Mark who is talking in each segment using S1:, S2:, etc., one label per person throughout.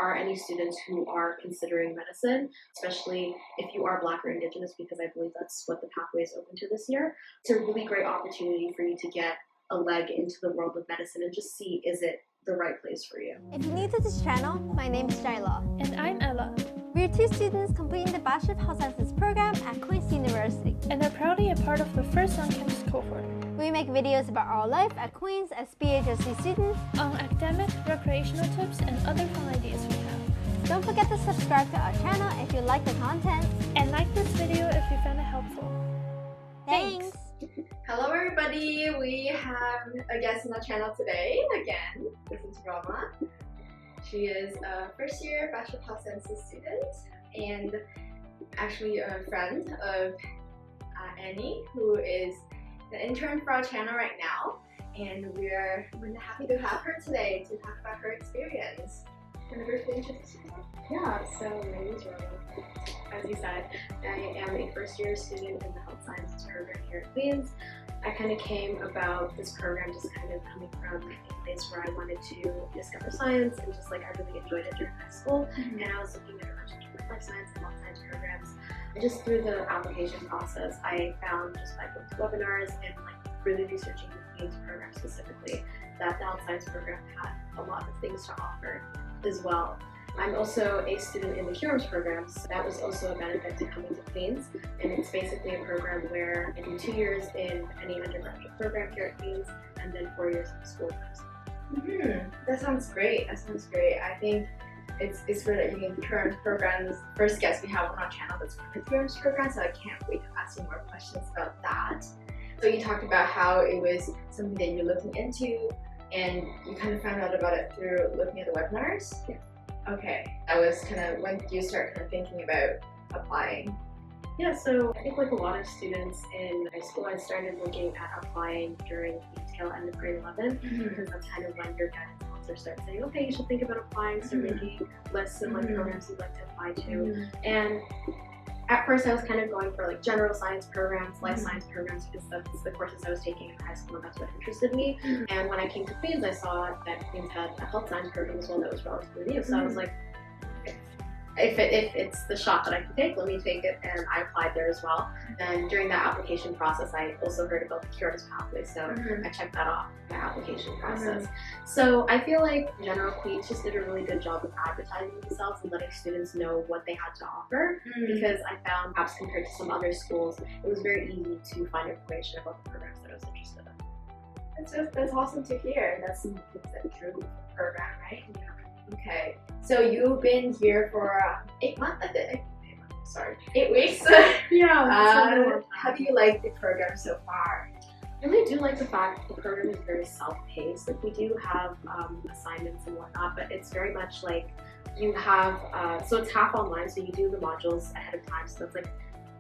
S1: are any students who are considering medicine, especially if you are Black or Indigenous, because I believe that's what the pathway is open to this year, it's a really great opportunity for you to get a leg into the world of medicine and just see, is it the right place for you.
S2: If you're new to this channel, my name is Jiale.
S3: And I'm Ella.
S2: We are two students completing the Bachelor of Health Sciences program at Queen's University.
S3: And are proudly a part of the first on-campus cohort.
S2: We make videos about our life at Queen's as BHSc students,
S3: on academic, recreational tips, and other fun ideas we have.
S2: Don't forget to subscribe to our channel if you like the content.
S3: And like this video if you found it helpful.
S2: Thanks!
S4: Hello everybody, we have a guest on the channel today again. This is Rahma. She is a first year Bachelor of Health Sciences student and actually a friend of Annie, who is the intern for our channel right now. And we're really happy to have her today to talk about her experience. Can you briefly introduce yourself?
S1: Yeah, so my name is Rahma. As you said, I am a first year student in the health sciences program here at Queen's. I kind of came about this program just kind of coming from a place where I wanted to discover science and just like I really enjoyed it during high school. And I was looking at a bunch of different life science and health science programs. And just through the application process, I found just by going to webinars and like really researching the Queen's program specifically, that the health science program had a lot of things to offer as well. I'm also a student in the QuARMS program, so that was also a benefit to coming to Queen's. And it's basically a program where I do 2 years in any undergraduate program here at Queen's and then 4 years in the school.
S4: That sounds great. That sounds great. I think it's great that you can QuARMS programs. First guest we have on our channel that's from the QuARMS program, so I can't wait to ask you more questions about that. So you talked about how it was something that you're looking into and you kind of found out about it through looking at the webinars?
S1: Yeah.
S4: Okay, that was kind of when did you start kind of thinking about applying?
S1: Yeah, so I think like a lot of students in high school, I started looking at applying during the tail end of grade 11 because that's kind of when your guidance counselors start saying, okay, you should think about applying, start making lists of like programs you'd like to apply to. And at first I was kind of going for like general science programs, life science programs, because that's the courses I was taking in high school and that's what interested me. And when I came to Queen's, I saw that Queen's had a health science program as well that was relatively new. So I was like, if it's the shot that I can take, let me take it, and I applied there as well. And during that application process, I also heard about the QuARMS pathway, so I checked that off my application process. So I feel like in general, Queen's just did a really good job of advertising themselves and letting students know what they had to offer, because I found, perhaps compared to some other schools, it was very easy to find information about the programs that I was interested in.
S4: That's awesome to hear. That's a true program, right? Yeah. Okay, so you've been here for 8 months, 8 weeks.
S1: Yeah.
S4: How do you like the program so far?
S1: I really do like the fact that the program is very self-paced. Like we do have assignments and whatnot, but it's very much like you have, so it's half online, so you do the modules ahead of time, so that's like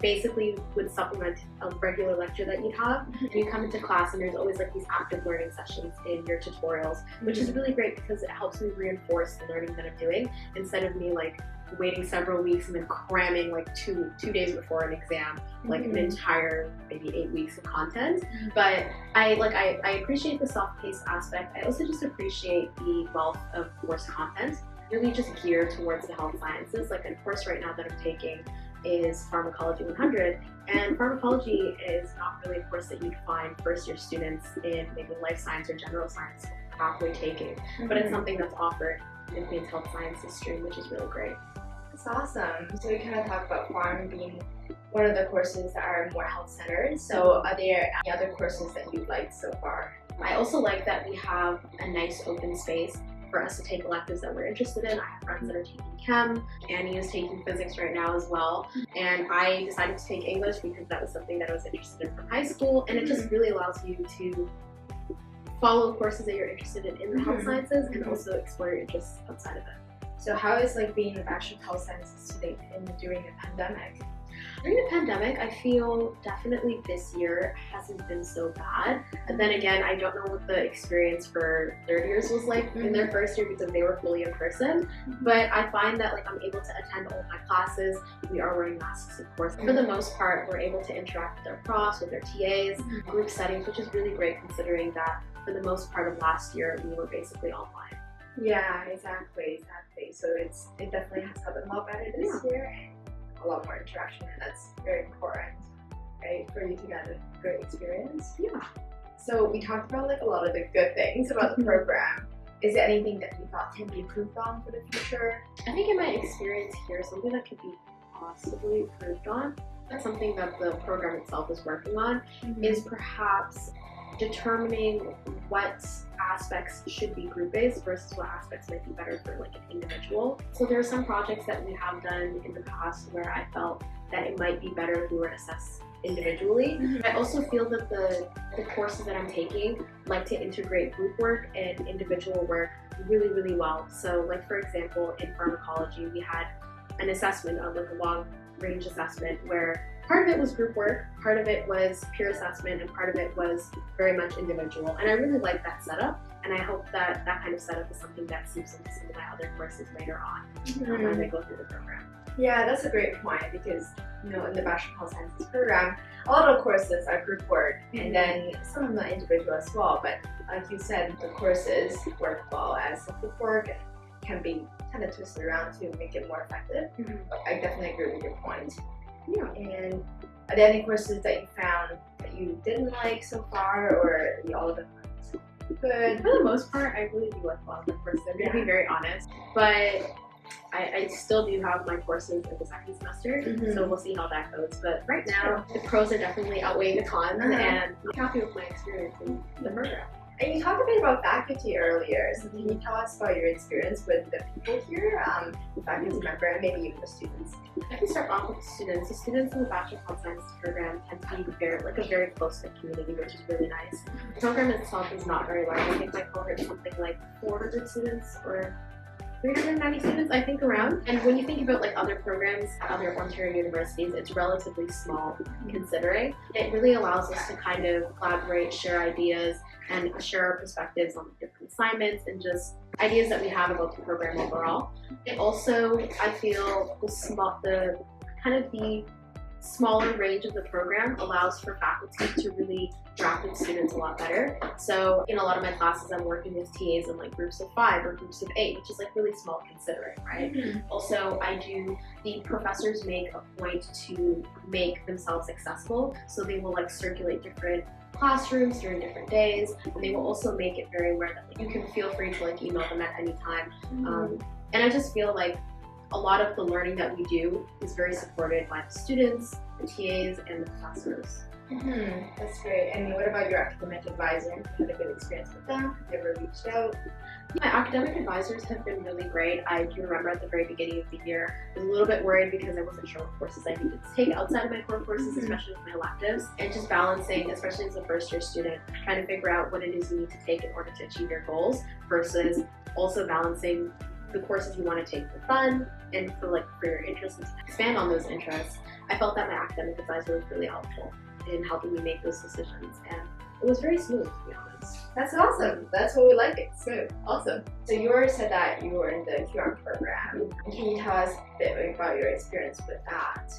S1: basically would supplement a regular lecture that you'd have. And you come into class and there's always like these active learning sessions in your tutorials, which is really great because it helps me reinforce the learning that I'm doing instead of me like waiting several weeks and then cramming like two days before an exam, like an entire maybe 8 weeks of content. But I appreciate the self-paced aspect. I also just appreciate the wealth of course content, really just geared towards the health sciences. Like a course right now that I'm taking is Pharmacology 100, and pharmacology is not really a course that you'd find first year students in maybe life science or general science pathway taking, but it's something that's offered in Queen's Health Sciences stream, which is really great.
S4: That's awesome. So we kind of talked about QuARMS being one of the courses that are more health centered. So are there any other courses that you've liked so far?
S1: I also like that we have a nice open space for us to take electives that we're interested in. I have friends that are taking chem, Annie is taking physics right now as well, and I decided to take English because that was something that I was interested in from high school, and it just really allows you to follow courses that you're interested in the health sciences and also explore your interests outside of it.
S4: So how is like being a Bachelor of Health Sciences student during the pandemic?
S1: During the pandemic, I feel definitely this year hasn't been so bad. And then again, I don't know what the experience for third years was like in their first year because they were fully in person. But I find that like I'm able to attend all my classes. We are wearing masks, of course. For the most part, we're able to interact with our profs, with our TAs, group settings, which is really great considering that for the most part of last year, we were basically online.
S4: Yeah, exactly. So it definitely has gotten a lot better this year and a lot more interaction, and that's very important, right? For you to get a great experience.
S1: Yeah.
S4: So we talked about like a lot of the good things about the program. Is there anything that you thought can be improved on for the future?
S1: I think in my experience here, something that could be possibly improved on, that's something that the program itself is working on, is perhaps determining what aspects should be group-based versus what aspects might be better for like an individual. So there are some projects that we have done in the past where I felt that it might be better if we were assessed individually. I also feel that the courses that I'm taking like to integrate group work and individual work really, really well. So like for example, in pharmacology, we had an assessment of like a long range assessment where part of it was group work, part of it was peer assessment, and part of it was very much individual. And I really like that setup, and I hope that that kind of setup is something that seeps into some of my other courses later on as I go through the program.
S4: Yeah, that's a great point because, you know, in the Bachelor of Health Sciences program, a lot of courses are group work and then some of them are individual as well. But like you said, the courses work well as group work and can be kind of twisted around to make it more effective. I definitely agree with your point.
S1: Yeah.
S4: And are there any courses that you found that you didn't like so far, or all of them good?
S1: For the most part, I really do like a lot of my courses. I'm going to be very honest, but I still do have my courses in the second semester, so we'll see how that goes. But right now, the pros are definitely outweighing the cons, and I'm happy with my experience in the program.
S4: And you talked a bit about faculty earlier, so can you tell us about your experience with the people here, the faculty member, and maybe even the students?
S1: I can start off with the students. The students in the Bachelor of Health Sciences program tend to be a very close-knit community, which is really nice. The program itself is not very large. I think my cohort is something like 400 students or 390 students, I think, around. And when you think about like other programs at other Ontario universities, it's relatively small considering. It really allows us to kind of collaborate, share ideas, and share our perspectives on different assignments and just ideas that we have about the program overall. It also, I feel, the smaller range of the program allows for faculty to really draft with students a lot better. So in a lot of my classes, I'm working with TAs in like groups of 5 or groups of 8, which is like really small considering, right? Also, the professors make a point to make themselves accessible, so they will like circulate different classrooms during different days, and they will also make it very aware that like, you can feel free to like email them at any time. And I just feel like a lot of the learning that we do is very supported by the students, the TAs, and the professors.
S4: That's great. And what about your academic advisor? Have you had a good experience with them? Have you ever reached out?
S1: My academic advisors have been really great. I do remember at the very beginning of the year, I was a little bit worried because I wasn't sure what courses I needed to take outside of my core courses, especially with my electives, and just balancing, especially as a first-year student, trying to figure out what it is you need to take in order to achieve your goals versus also balancing the courses you want to take for fun and for your interests and to expand on those interests. I felt that my academic advisor was really helpful in helping me make those decisions, and it was very smooth, to be honest.
S4: That's awesome. That's what we like it. Smooth. Awesome. So you already said that you were in the QuARMS program. Can you tell us a bit about your experience with that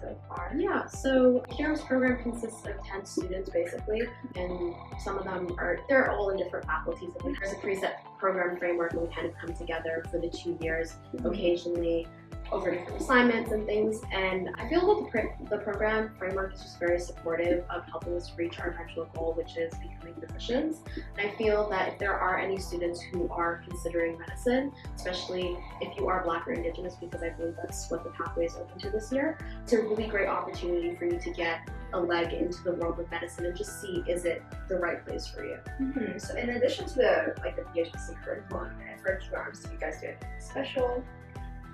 S4: so far?
S1: Yeah, so the QuARMS program consists of 10 students basically, and some of them they're all in different faculties. And there's a preset program framework, and we kind of come together for the 2 years occasionally over different assignments and things, and I feel that the program framework is just very supportive of helping us reach our eventual goal, which is becoming physicians. And I feel that if there are any students who are considering medicine, especially if you are Black or Indigenous, because I believe that's what the pathway is open to this year, it's a really great opportunity for you to get a leg into the world of medicine and just see, is it the right place for you?
S4: So in addition to the BHSc curriculum and for QuARMS, do you guys do anything special?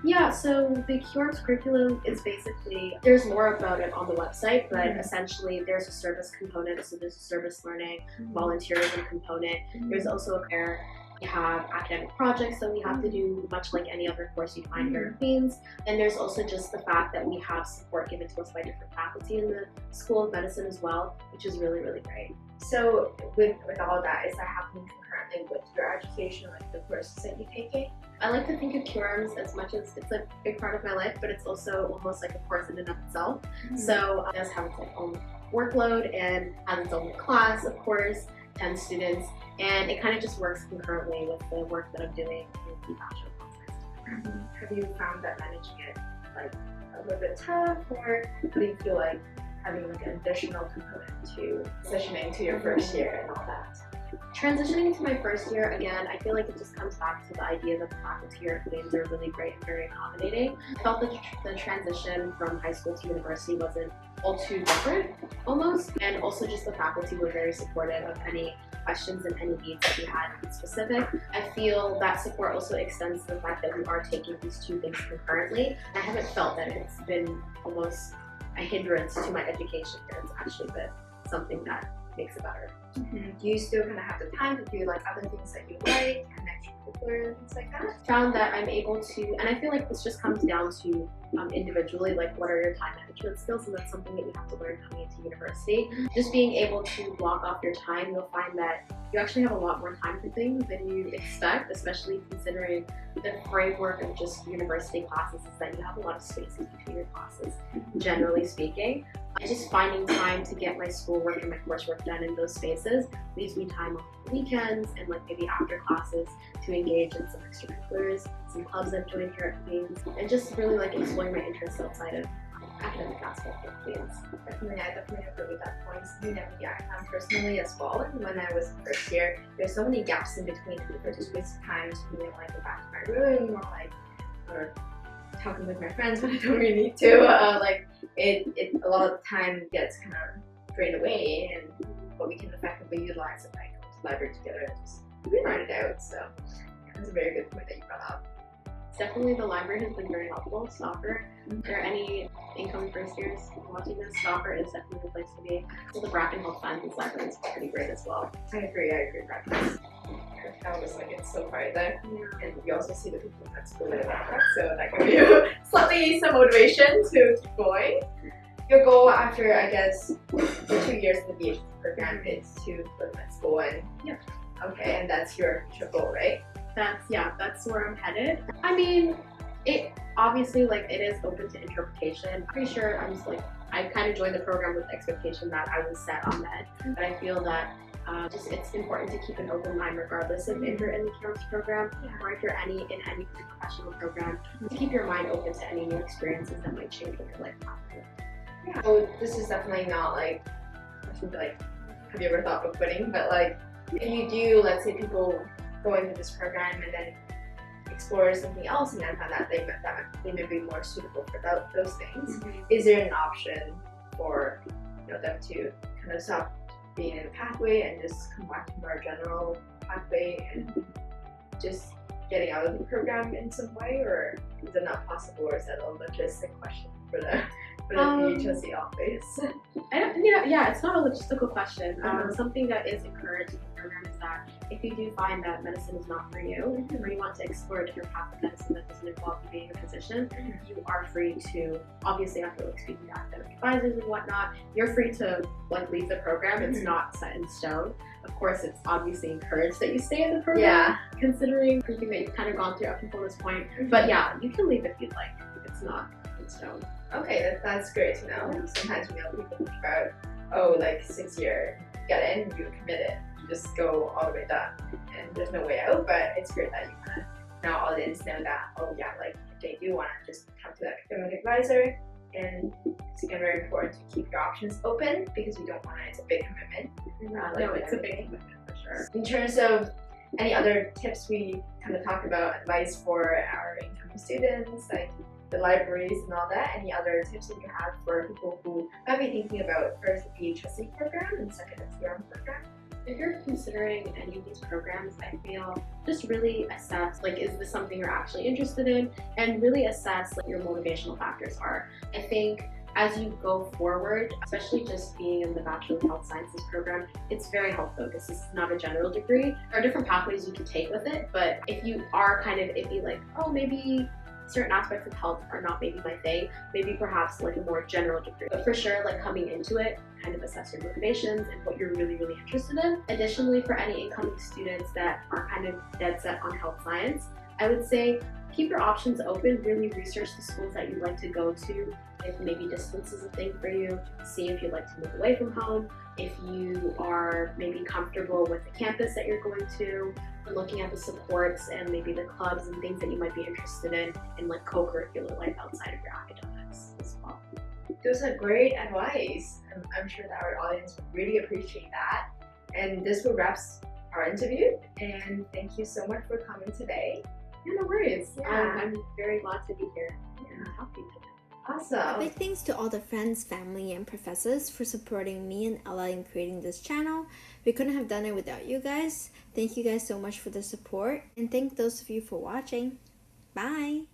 S1: Yeah, so the QuARMS curriculum is basically, there's more about it on the website, but essentially there's a service component, so there's a service learning, volunteerism component. There's also we have academic projects that we have to do, much like any other course you find here at Queen's. And there's also just the fact that we have support given to us by different faculty in the School of Medicine as well, which is really, really great.
S4: So with all of that, is that happening concurrently with your education, like the courses that you're taking?
S1: I like to think of QuARMS as much as it's a big part of my life, but it's also almost like a course in and of itself. So it does have its own workload and has its own class, of course, 10 students, and it kind of just works concurrently with the work that I'm doing in the Bachelor of Health Sciences program.
S4: Have you found that managing it like a little bit tough, or do you feel like having like an additional component to transitioning to your first year and all that?
S1: Transitioning to my first year, again, I feel like it just comes back to the idea that the faculty here at Queens are really great and very accommodating. I felt that the transition from high school to university wasn't all too different, almost, and also just the faculty were very supportive of any questions and any needs that we had in specific. I feel that support also extends to the fact that we are taking these two things concurrently. I haven't felt that it's been almost a hindrance to my education here. It's actually been something that makes it better.
S4: Do you still kind of have the time to do like other things that you like and extracurricular and things like that?
S1: Found that I'm able to, and I feel like this just comes down to individually, like what are your time management skills, and that's something that you have to learn coming into university. Just being able to block off your time, you'll find that you actually have a lot more time for things than you expect, especially considering the framework of just university classes is that you have a lot of spaces between your classes, generally speaking. Just finding time to get my schoolwork and my coursework done in those spaces leaves me time on weekends and like maybe after classes to engage in some extracurriculars, some clubs I've joined here at Queens, and just really like exploring my interests outside of academic aspect of Queens.
S4: Definitely, I definitely agree with that point. Yeah, I found personally as well, when I was in first year, there's so many gaps in between. I just waste time to be like go back to my room or talking with my friends when I don't really need to. It a lot of the time gets kind of drained away, and what we can effectively utilize if I go to the library together and just grind it out. So that's a very good point that you brought up.
S1: Definitely the library has been very helpful. Soccer, if there are any incoming first years watching this, soccer is definitely the place to be. So the Bracken Health Sciences Library is pretty great as well.
S4: I agree, Bracken. That was like it's so far there.
S1: Yeah.
S4: And you also see the people at school that are so that can give you slightly some motivation to keep going. Your goal after, I guess, the 2 years in the BHSc program is to go to med school, and okay, and that's your goal, right?
S1: That's where I'm headed. I mean, it obviously like it is open to interpretation. I'm pretty sure I kind of joined the program with the expectation that I was set on med, but I feel that it's important to keep an open mind regardless of if you're in the QuARMS program or if you're in any professional program, to keep your mind open to any new experiences that might change what your life path.
S4: Yeah. So this is definitely not like, have you ever thought of quitting? But like, if you do, let's say people go into this program and then explore something else and then find out they may be more suitable for those things, is there an option for them to kind of stop being in a pathway and just come back to more general pathway and just getting out of the program in some way, or is it not possible, or is that a logistic question for the BHSc office?
S1: It's not a logistical question. Something that is encouraged in the program is that if you do find that medicine is not for you, or you want to explore a different path of medicine that doesn't involve you being a physician, you are free to, obviously after speaking to academic advisors and whatnot, you're free to leave the program. It's not set in stone. Of course, it's obviously encouraged that you stay in the program, considering everything that you've kind of gone through up until this point. But yeah, you can leave if you'd like. It's not in stone.
S4: Okay, that's great to know. Sometimes people think about, like 6 year, you get in, you commit it, you just go all the way down, and there's no way out. But it's great that you kind of now audience know that, if they do want to just come to that academic advisor. And it's again very important to keep your options open, because you don't want to, it's a big commitment.
S1: It's a big commitment for sure.
S4: In terms of any other tips, we kind of talked about advice for our incoming students, like the libraries and all that. Any other tips that you have for people who might be thinking about first the BHSc program and second the QuARMS program?
S1: If you're considering any of these programs, I feel just really assess, is this something you're actually interested in, and really assess what your motivational factors are. I think as you go forward, especially just being in the Bachelor of Health Sciences program, it's very health focused. This is not a general degree. There are different pathways you can take with it, but if you are kind of iffy, maybe certain aspects of health are not maybe my thing, maybe perhaps a more general degree. But for sure, coming into it, kind of assess your motivations and what you're really, really interested in. Additionally, for any incoming students that are kind of dead set on health science, I would say keep your options open. Really research the schools that you'd like to go to. If maybe distance is a thing for you, see if you'd like to move away from home. If you are maybe comfortable with the campus that you're going to, and looking at the supports and maybe the clubs and things that you might be interested in like co-curricular life outside of your academics as well.
S4: Those are great advice. I'm sure that our audience would really appreciate that. And this will wrap our interview. And thank you so much for coming today.
S1: Yeah, no worries.
S4: Yeah.
S1: I'm very glad to be here and help you today.
S4: Awesome.
S2: Big thanks to all the friends, family, and professors for supporting me and Ella in creating this channel. We couldn't have done it without you guys. Thank you guys so much for the support, and thank those of you for watching. Bye!